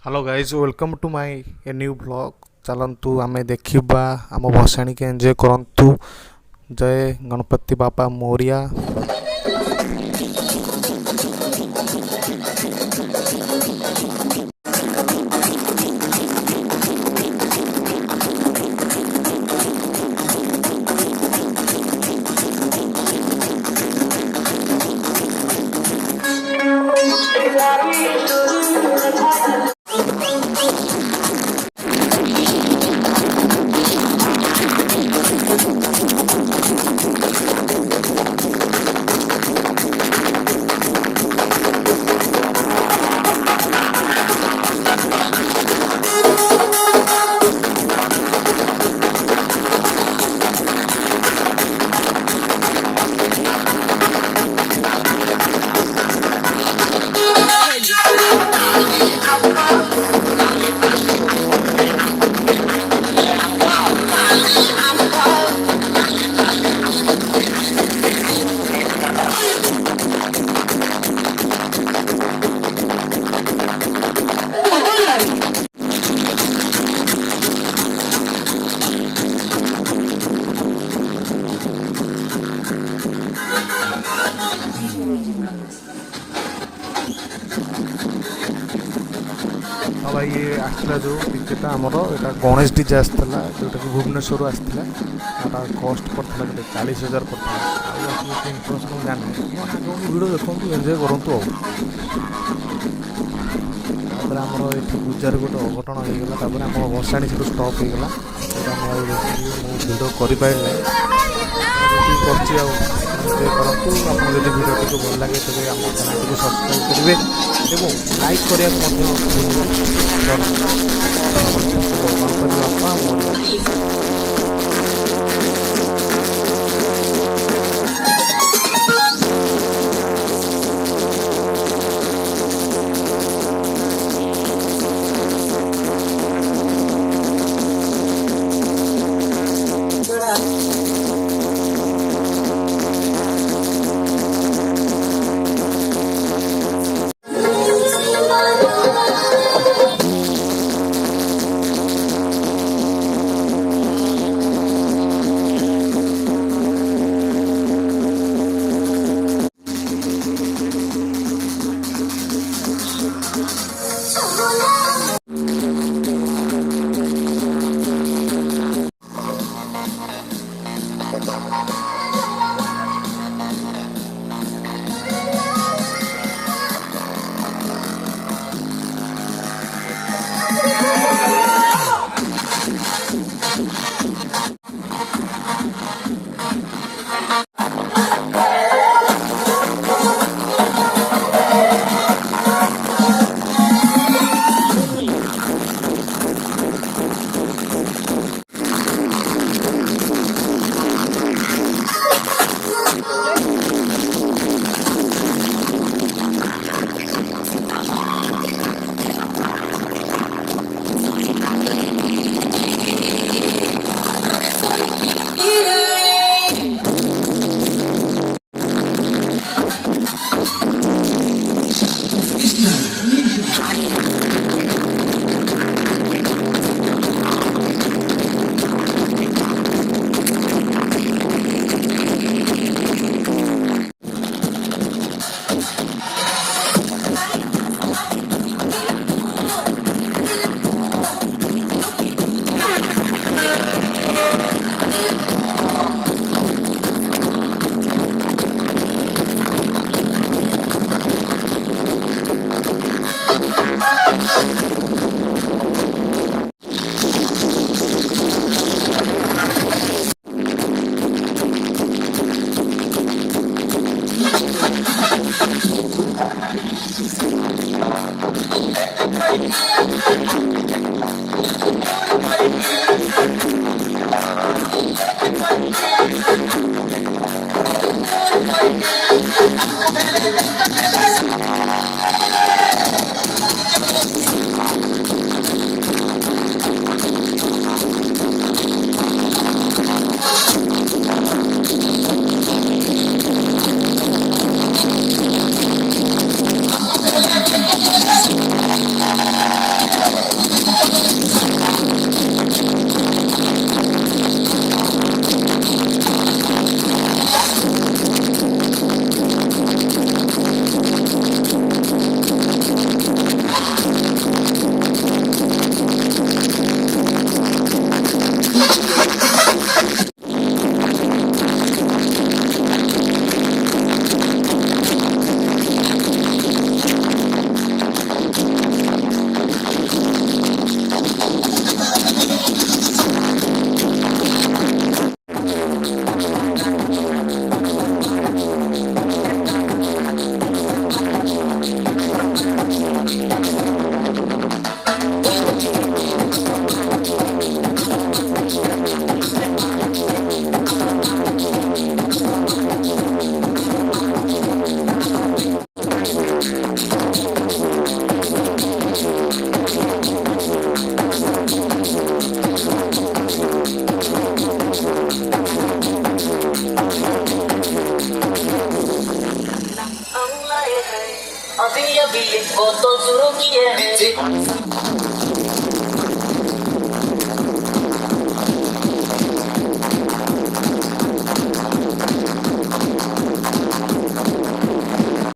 Hello guys welcome to my a new blog. चलतु आम देखा आम भसाणी के एंजॉय करंतु। जय गणपति बापा मोरिया। हाँ भाई ये आसला जो डीजेटा आमर यहाँ गणेश डीजे आसाला जोटा कि भुवनेश्वर आसाला कस्ट पड़ता है 40,000 पड़ता इनफर्मेशन जानी भिडियो देखो एंजॉय करूँ। आमर ये पूजार गोटे अघटन होगा आम भसाणी से स्टप होगा भिडियो कर करूँ। आप भिडियो टी भल लगे तेज आम चैनल को सब्सक्राइब करेंगे और लाइक करने अभी अभी ये बोतल शुरू की है